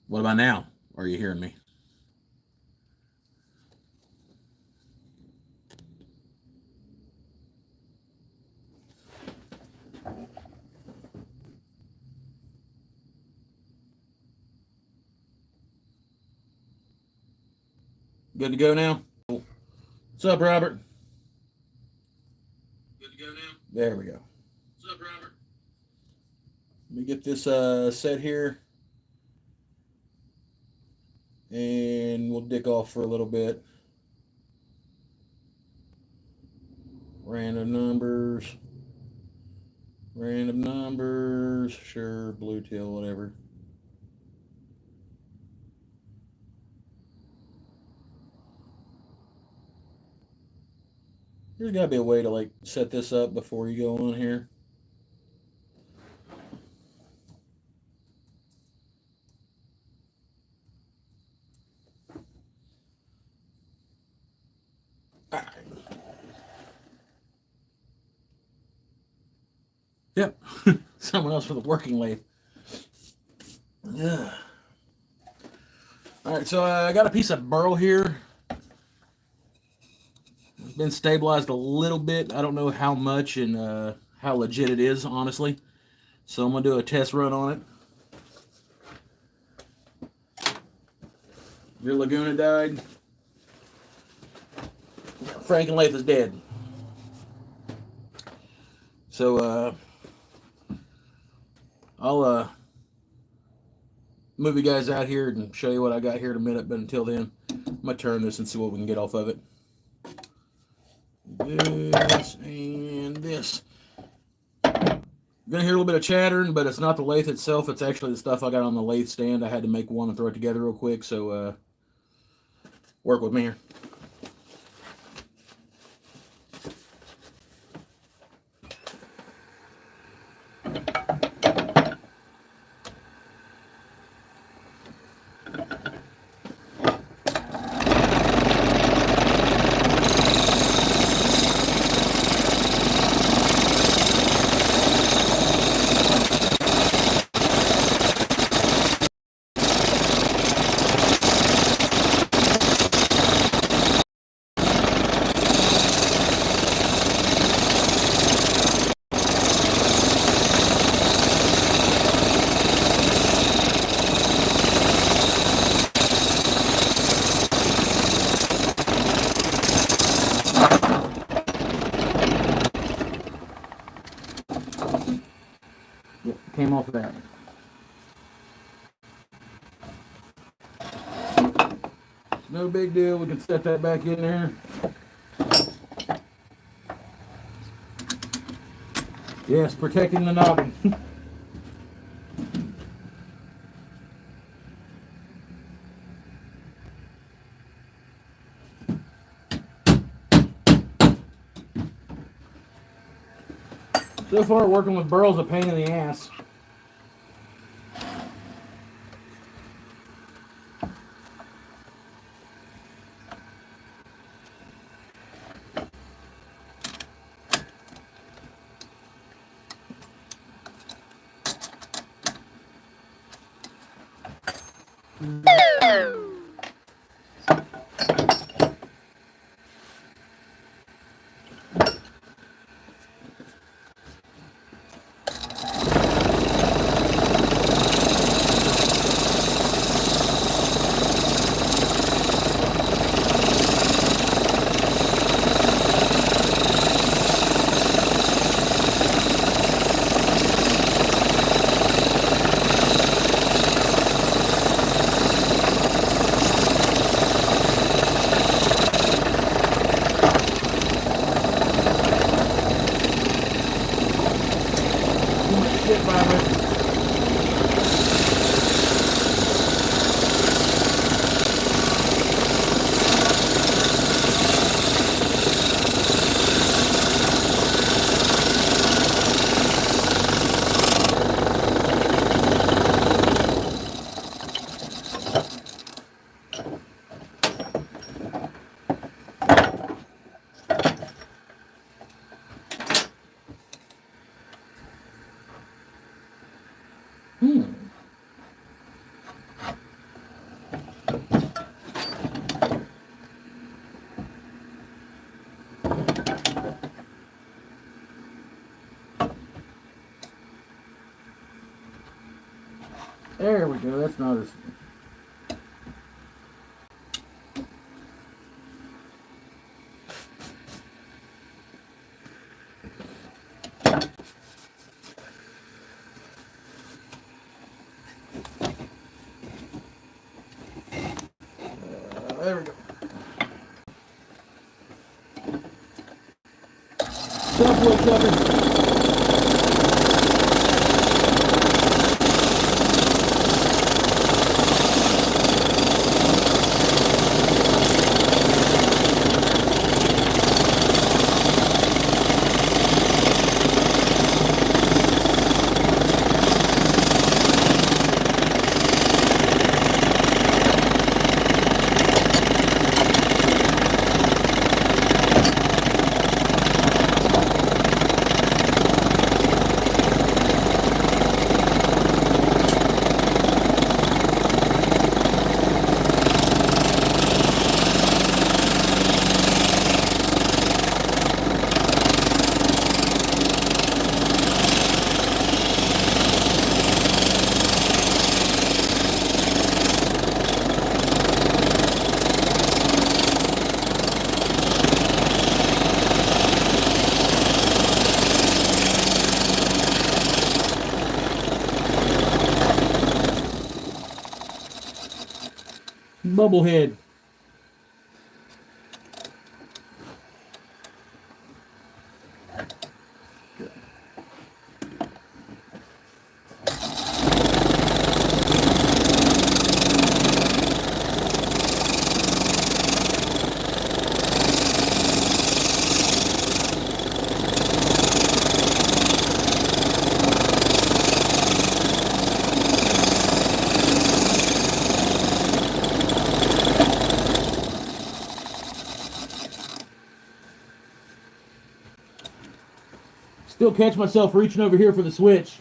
What about now? Are you hearing me? Good to go now? What's up, Robert? Good to go now? There we go. What's up, Robert? Let me get this set here, and we'll dick off for a little bit. Random numbers. Random numbers. Sure, blue tail, whatever. There's got to be a way to like set this up before you go on here. All right. Yep. Someone else with a working lathe. Yeah. All right, so I got a piece of burl here. It's been stabilized a little bit. I don't know how much and how legit it is, honestly. So I'm going to do a test run on it. Your Laguna died. Franken Lathe is dead. So I'll move you guys out here and show you what I got here in a minute. But until then, I'm going to turn this and see what we can get off of it. This and this. You're going to hear a little bit of chattering, but it's not the lathe itself. It's actually the stuff I got on the lathe stand. I had to make one and throw it together real quick, so work with me here. Came off of that. No big deal. We can set that back in there. Yes, protecting the noggin. So far, working with burl's a pain in the ass. There we go. That's not as... There we go. Self-wood cover. Bubblehead. Still catch myself reaching over here for the switch.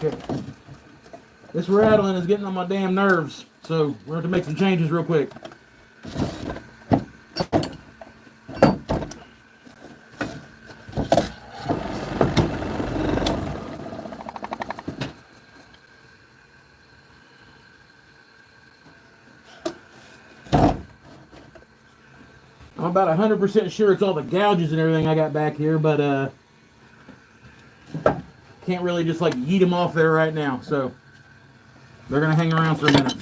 Okay. This rattling is getting on my damn nerves, so we're going to have to make some changes real quick. about 100% sure it's all the gouges and everything I got back here, but can't really just like yeet them off there right now. So they're gonna hang around for a minute.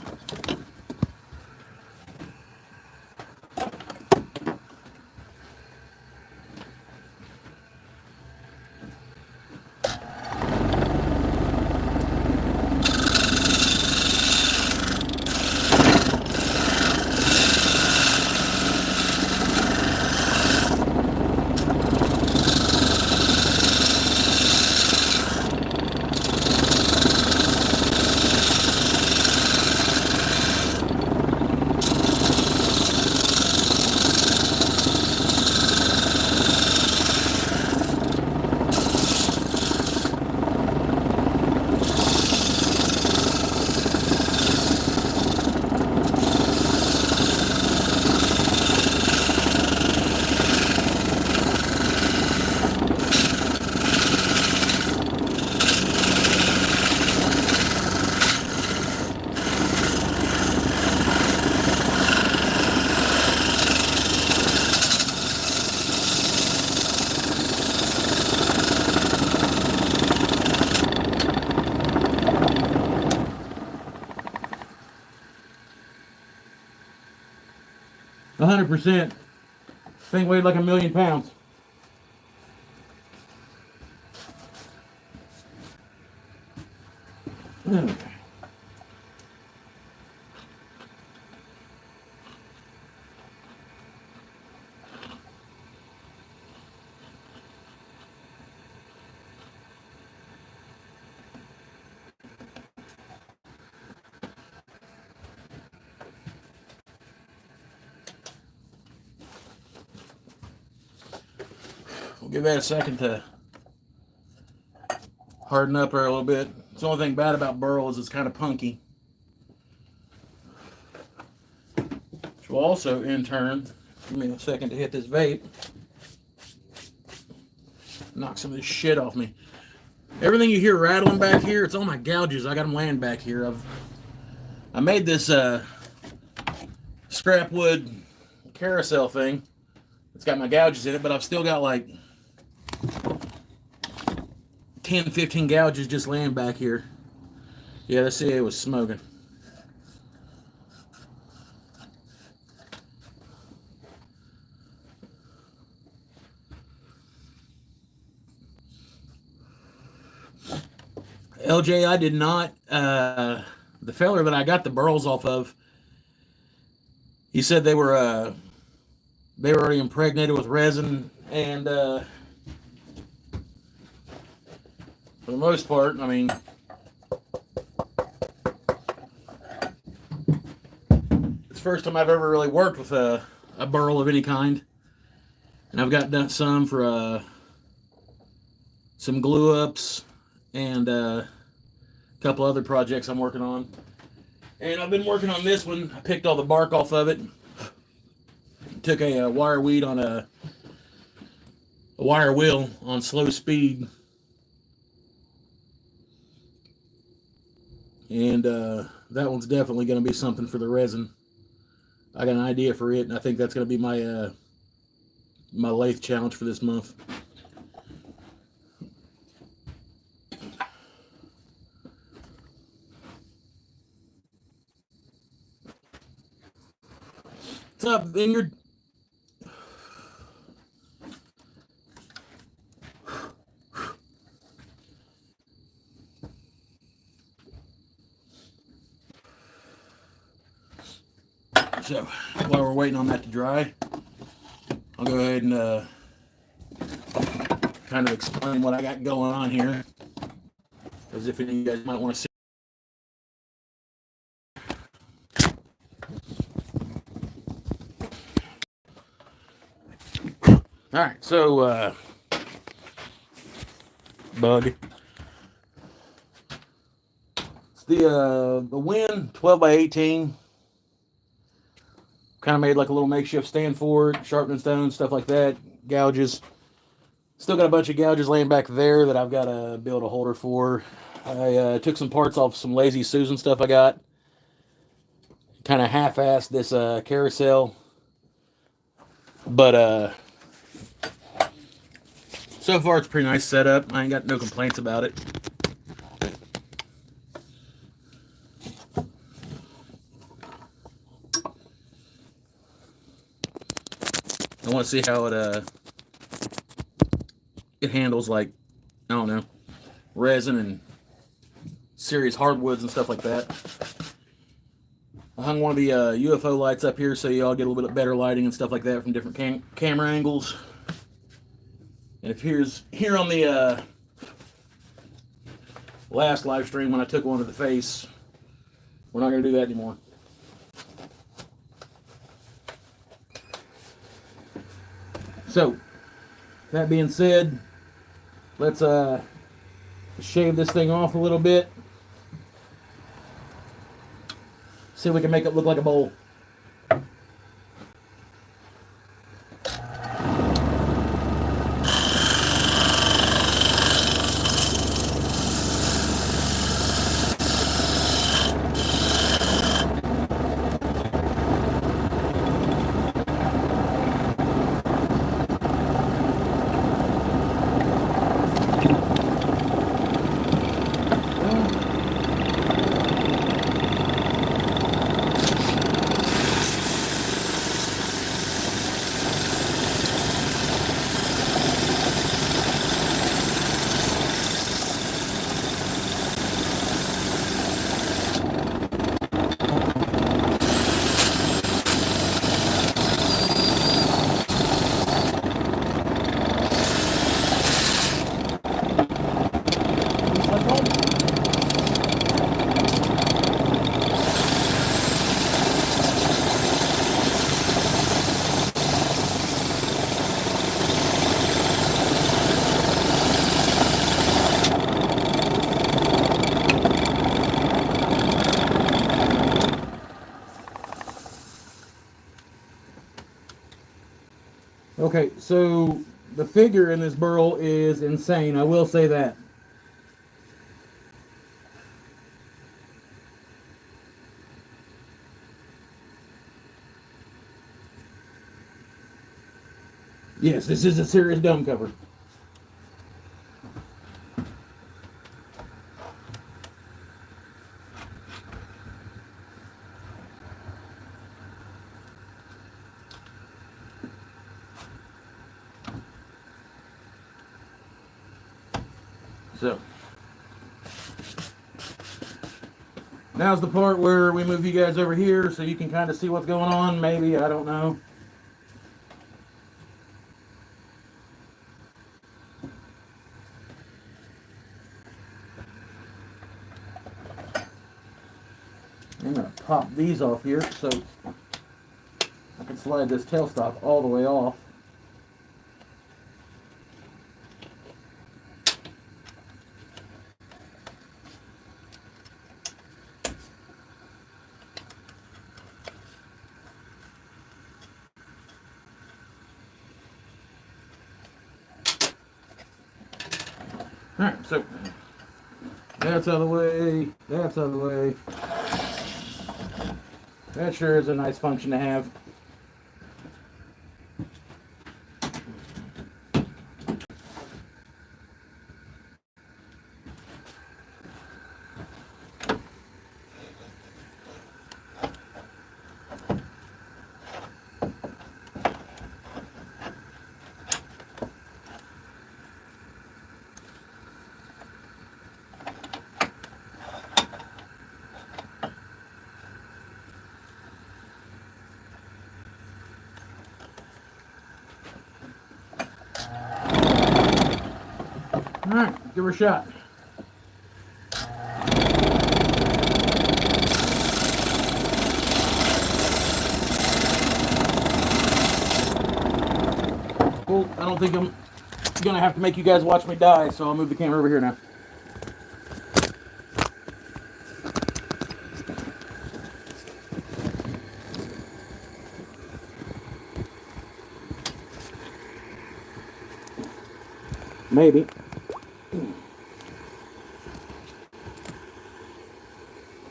%. Thing weighed like 1,000,000 pounds. Okay. We'll give that a second to harden up there a little bit. The only thing bad about burl is it's kind of punky. Which will also, in turn, give me a second to hit this vape. Knock some of this shit off me. Everything you hear rattling back here, it's all my gouges. I got them laying back here. I made this scrap wood carousel thing. It's got my gouges in it, but I've still got like 10, 15 gouges just laying back here. Yeah, let's see, it was smoking. LJ, I did not, the feller that I got the burls off of, he said they were already impregnated with resin, and for the most part, I mean, it's the first time I've ever really worked with a burl of any kind. And I've got done some for some glue ups and a couple other projects I'm working on. And I've been working on this one. I picked all the bark off of it. Took a wire weed on a wire wheel on slow speed. And that one's definitely going to be something for the resin. I got an idea for it, and I think that's going to be my my lathe challenge for this month. What's up, Vineyard? So, while we're waiting on that to dry, I'll go ahead and kind of explain what I got going on here, as if any of you guys might want to see. All right, so bug. It's the Win 12x18. Kind of made like a little makeshift stand for it, sharpening stones, stuff like that, gouges. Still got a bunch of gouges laying back there that I've got to build a holder for. I took some parts off some Lazy Susan stuff I got. Kind of half-assed this carousel. But so far it's a pretty nice setup. I ain't got no complaints about it. I want to see how it handles, like, I don't know, resin and serious hardwoods and stuff like that. I hung one of the UFO lights up here so y'all get a little bit better lighting and stuff like that from different camera angles. And if here on the last live stream when I took one to the face, we're not going to do that anymore. So, that being said, let's shave this thing off a little bit. See if we can make it look like a bowl. Okay, so the figure in this burl is insane, I will say that. Yes, this is a serious dome cover. So, now's the part where we move you guys over here so you can kind of see what's going on, maybe, I don't know. I'm going to pop these off here so I can slide this tailstock all the way off. Alright, so that's out of the way, that's out of the way. That sure is a nice function to have. Alright, give her a shot. Well, I don't think I'm gonna have to make you guys watch me die, so I'll move the camera over here now. Maybe.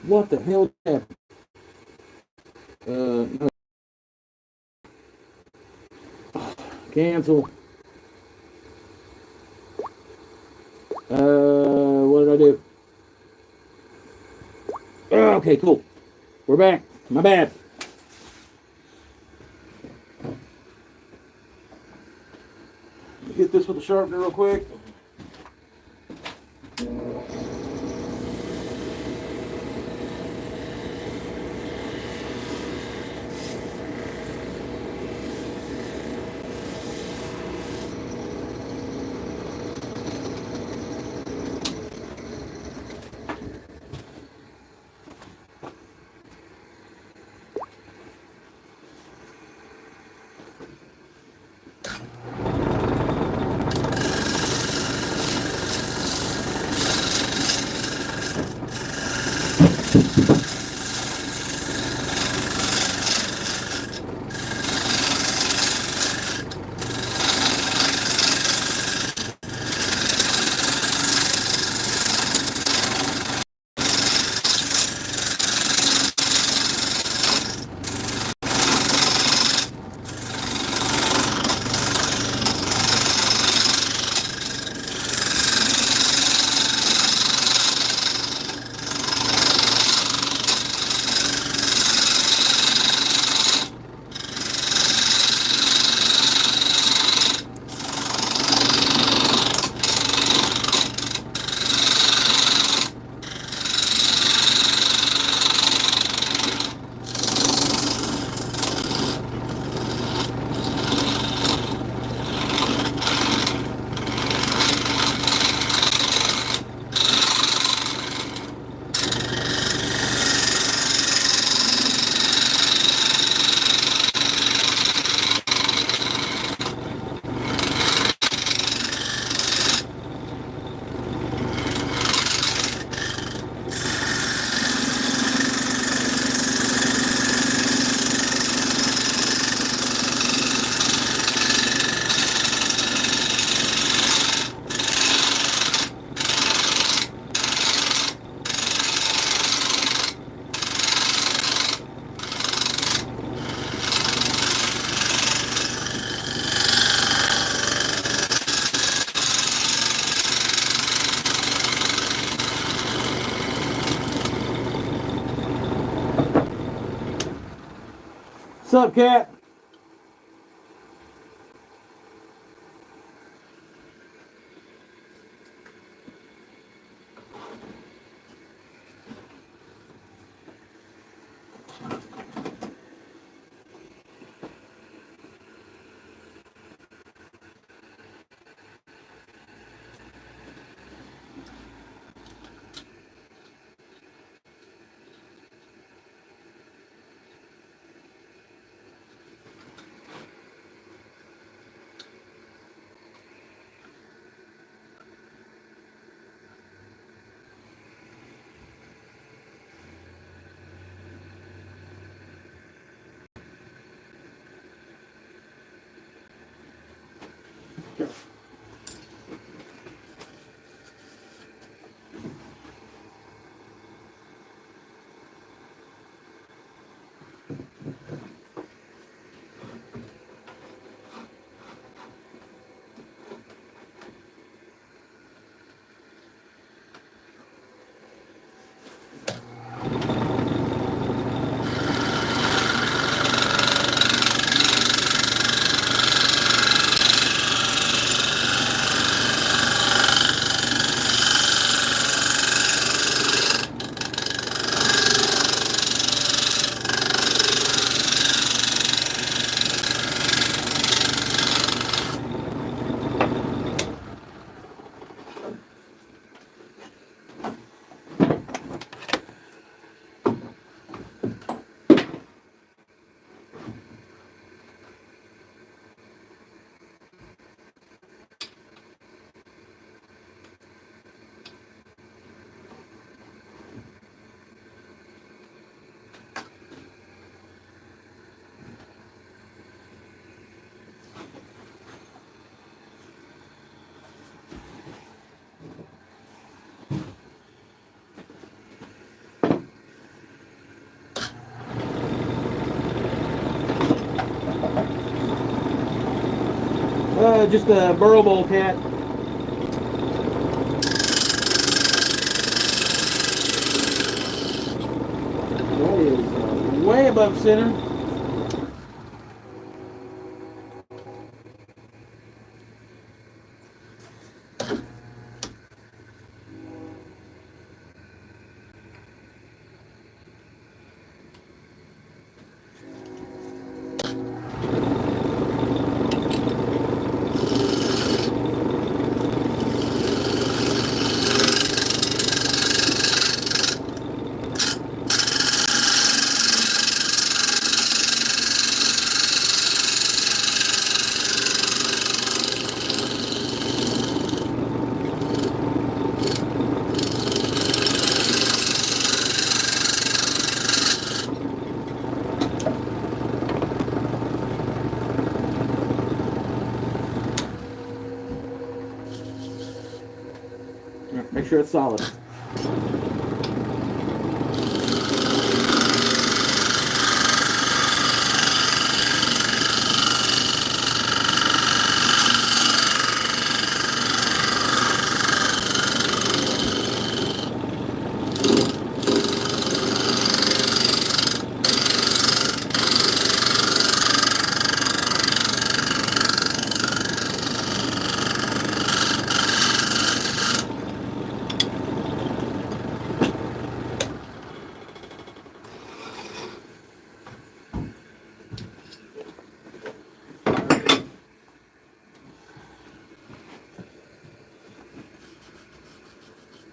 What the hell happened? No. Cancel. What did I do? Oh, okay, cool. We're back. My bad. Hit this with a sharpener real quick. What's up, cat? just a burl bowl cat. That is way above center. Make sure it's solid.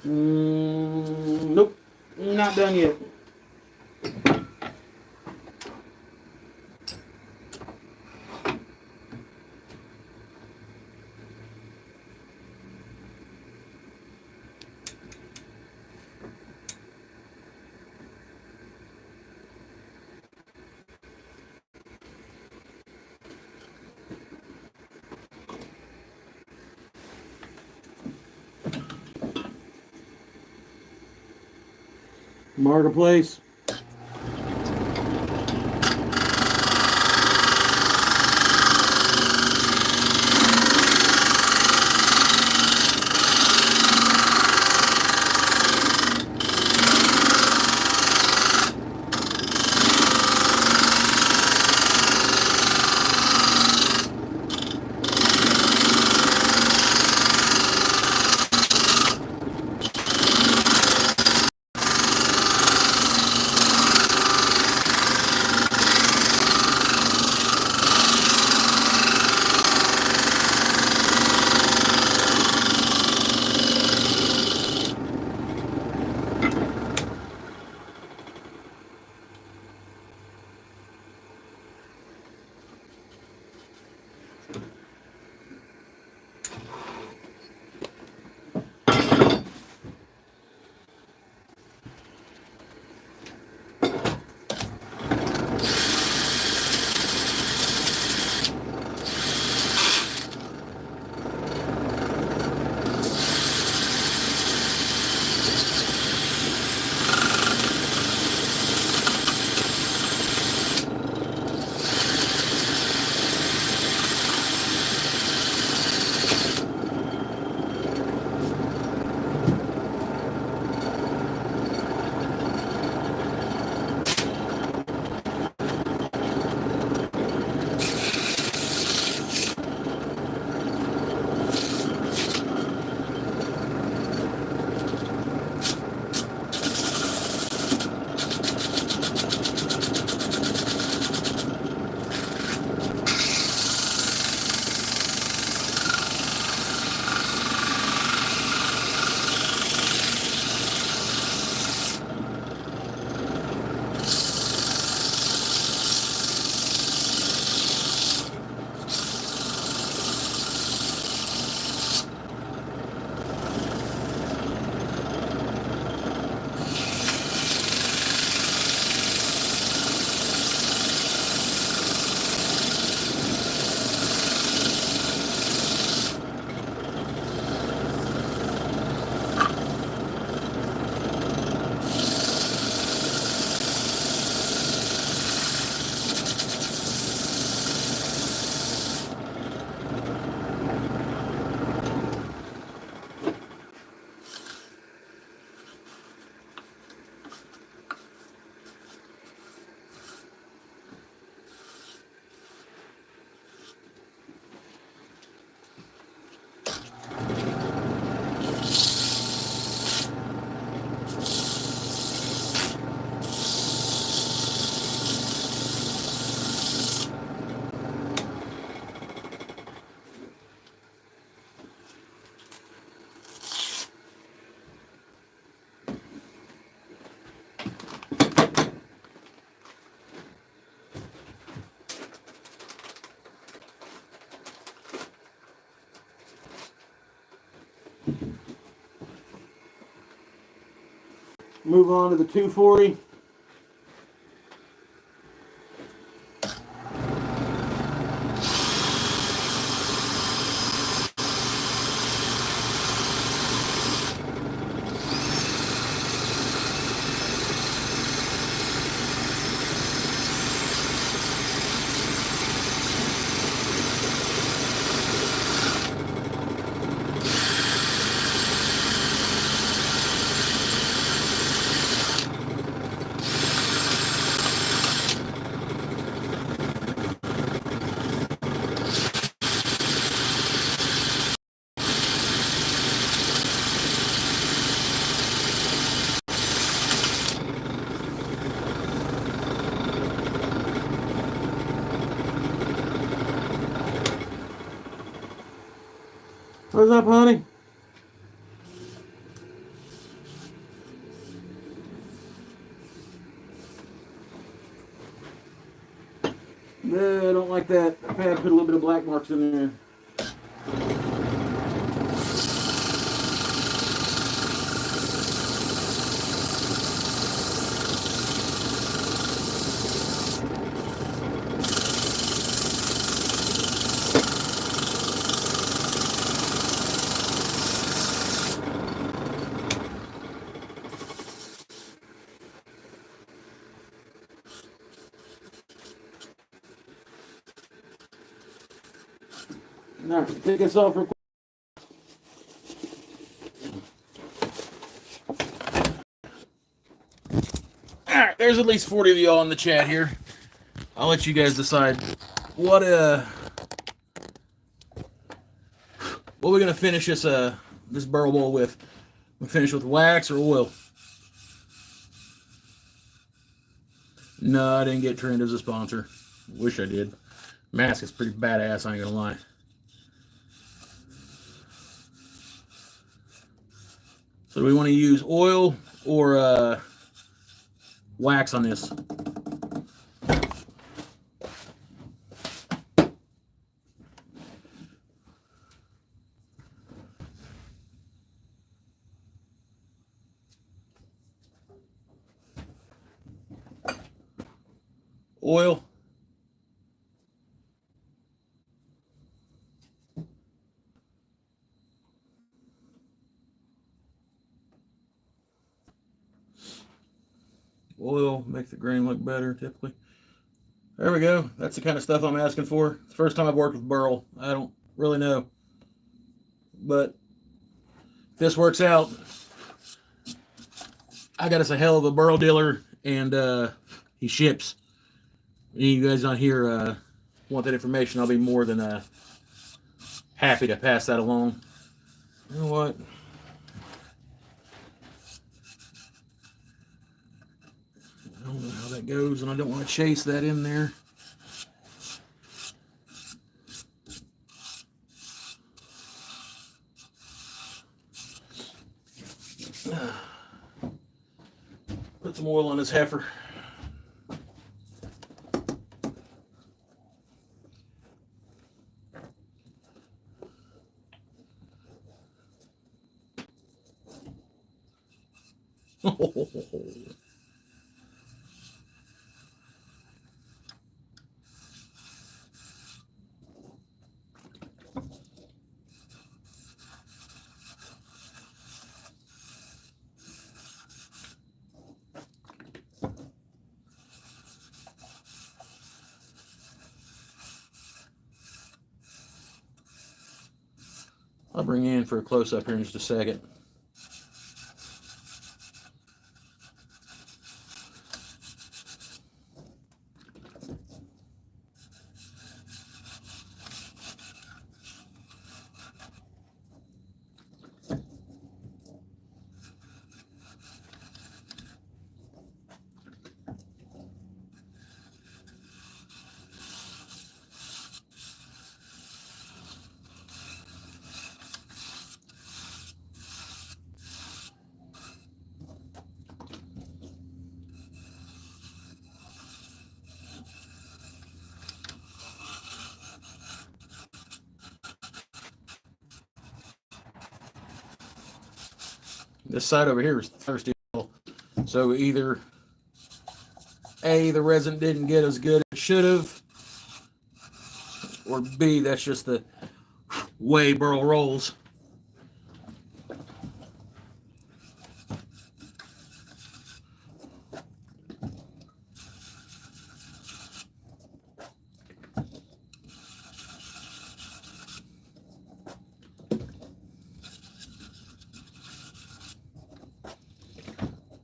Nope, not done yet. Marketplace. Move on to the 240. What's up, honey? No, I don't like that. I had to put a little bit of black marks in there. All right, take this off real quick. All right, there's at least 40 of y'all in the chat here. I'll let you guys decide what we're gonna finish this burl bowl with. We finish with wax or oil. No, I didn't get Trend as a sponsor. Wish I did. Mask is pretty badass, I ain't gonna lie. So do we want to use oil or wax on this? Oil. Oil makes the grain look better typically. There we go. That's the kind of stuff I'm asking for. It's the first time I've worked with burl. I don't really know. But if this works out, I got us a hell of a burl dealer, and he ships. Any of you guys on here want that information, I'll be more than happy to pass that along. You know what? I don't know how that goes, and I don't want to chase that in there. Put some oil on this heifer. I'll bring you in for a close-up here in just a second. This side over here is thirsty. So either A, the resin didn't get as good as it should have, or B, that's just the way burl rolls.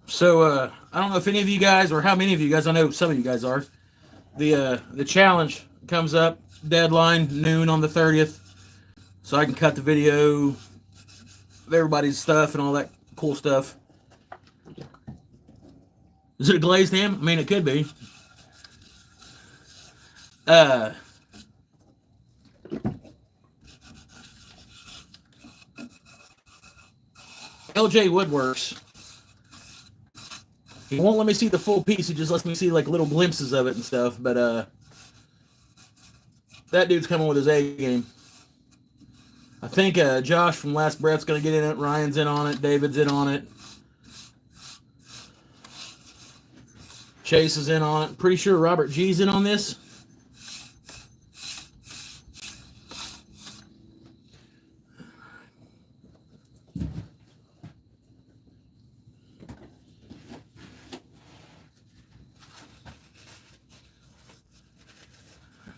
So I don't know if any of you guys, or how many of you guys, I know some of you guys are, the challenge comes up, deadline noon on the 30th, so I can cut the video of everybody's stuff and all that cool stuff. Is it a glazed ham? I mean, it could be. LJ Woodworks. He won't let me see the full piece. He just lets me see like little glimpses of it and stuff. But that dude's coming with his A game. I think Josh from Last Breath's going to get in it. Ryan's in on it. David's in on it. Chase is in on it. Pretty sure Robert G's in on this.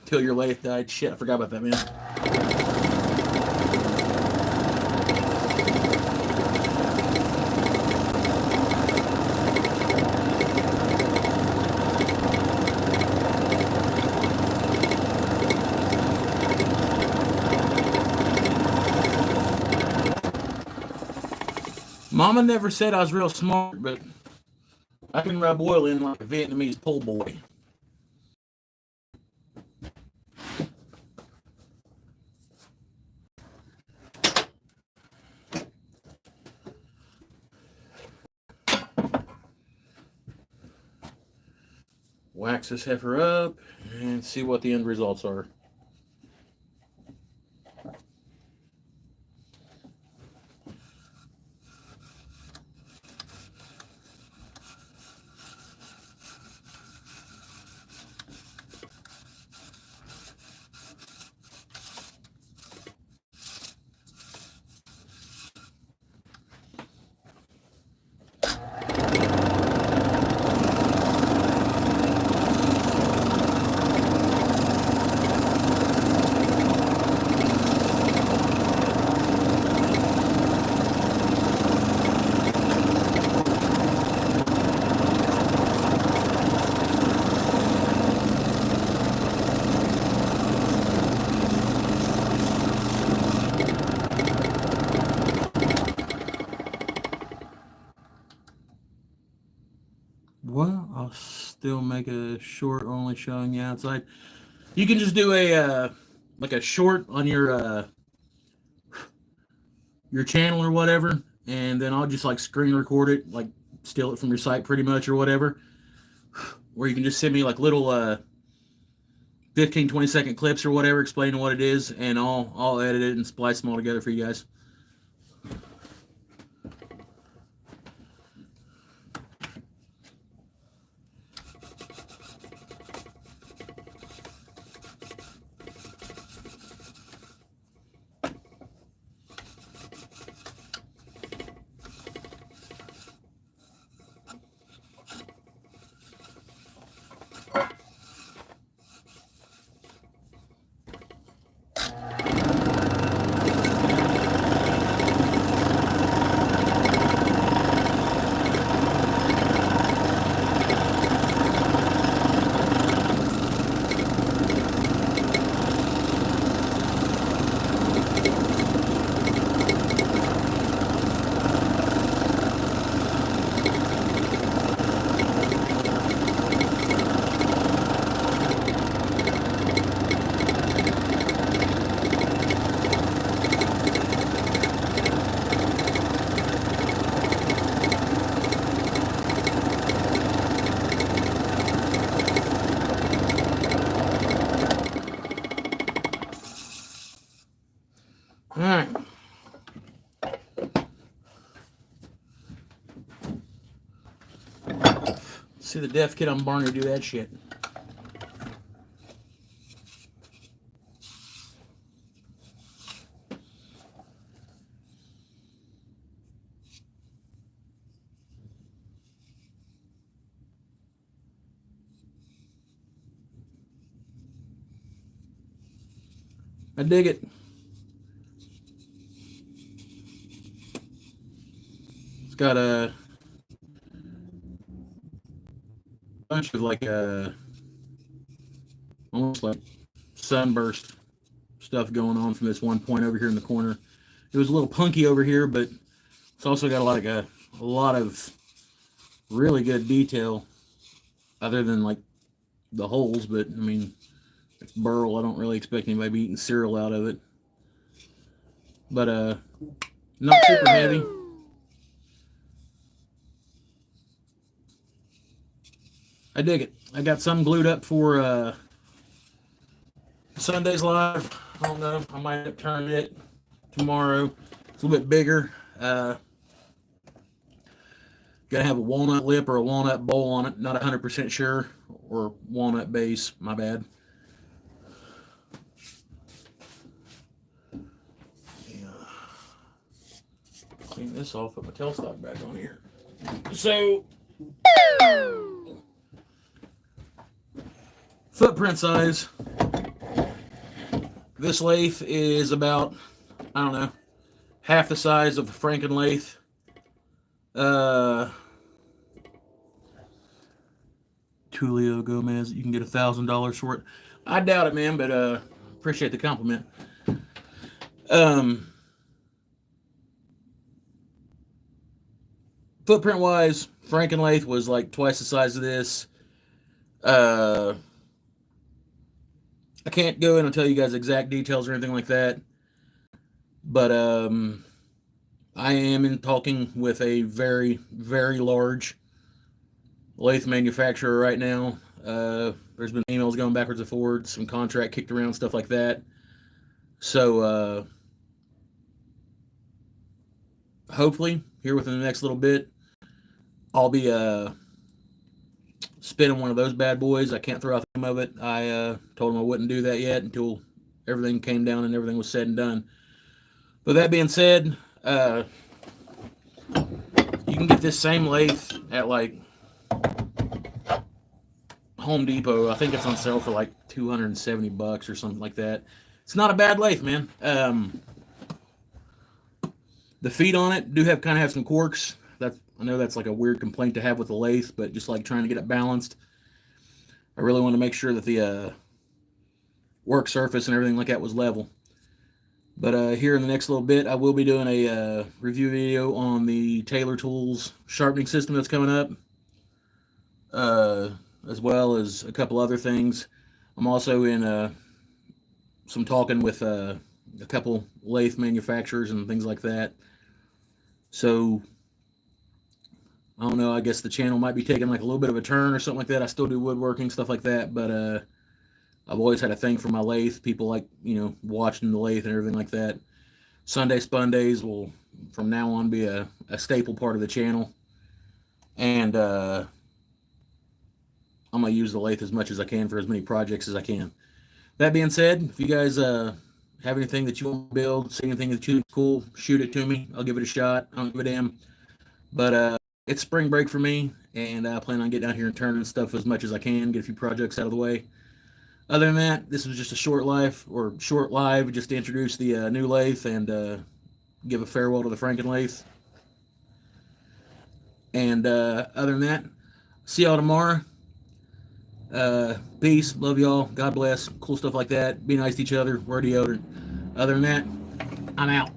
Till your lathe died. Shit, I forgot about that, man. Mama never said I was real smart, but I can rub oil in like a Vietnamese pull boy. Wax this heifer up and see what the end results are. Well, I'll still make a short only showing the outside. You can just do a like a short on your channel or whatever, and then I'll just like screen record it, like steal it from your site pretty much or whatever. Or you can just send me like little 15, 20-second clips or whatever explaining what it is, and I'll edit it and splice them all together for you guys. See the death kit on Barney do that shit. I dig it. It's got a bunch of like almost like sunburst stuff going on from this one point over here in the corner. It was a little punky over here, but it's also got a lot of really good detail, other than like the holes. But I mean, it's burl. I don't really expect anybody to be eating cereal out of it. But not super heavy. I dig it. I got some glued up for Sunday's live. I don't know. I might end up turning it tomorrow. It's a little bit bigger. Got to have a walnut lip or a walnut bowl on it. Not 100% sure. Or walnut base. My bad. Yeah. Clean this off. Put my tailstock back on here. So, footprint size. This lathe is about, I don't know, half the size of the Franken lathe. Tulio Gomez, you can get $1,000 for it. I doubt it, man, but appreciate the compliment. Footprint wise, Franken lathe was like twice the size of this. I can't go in and tell you guys exact details or anything like that, but I am in talking with a very, very large lathe manufacturer right now. There's been emails going backwards and forwards, some contract kicked around, stuff like that. So hopefully here within the next little bit, I'll be spinning one of those bad boys. I can't throw out the name of it. I told him I wouldn't do that yet until everything came down and everything was said and done. But that being said, you can get this same lathe at like Home Depot. I think it's on sale for like $270 or something like that. It's not a bad lathe, man. The feet on it do have some quirks. I know that's like a weird complaint to have with the lathe, but just like trying to get it balanced, I really want to make sure that the work surface and everything like that was level. But here in the next little bit, I will be doing a review video on the Taylor Tools sharpening system that's coming up, as well as a couple other things. I'm also in some talking with a couple lathe manufacturers and things like that. So I don't know, I guess the channel might be taking like a little bit of a turn or something like that. I still do woodworking, stuff like that, but I've always had a thing for my lathe. People like, watching the lathe and everything like that. Sunday Spun Days will, from now on, be a staple part of the channel. And I'm going to use the lathe as much as I can for as many projects as I can. That being said, if you guys have anything that you want to build, see anything that you think is cool, shoot it to me. I'll give it a shot. I don't give a damn. But it's spring break for me, and I plan on getting out here and turning stuff as much as I can, get a few projects out of the way. Other than that, this was just a short live just to introduce the new lathe and give a farewell to the Franken lathe. And other than that, see y'all tomorrow. Peace, love y'all, God bless, cool stuff like that. Be nice to each other, wear deodorant. Other than that, I'm out.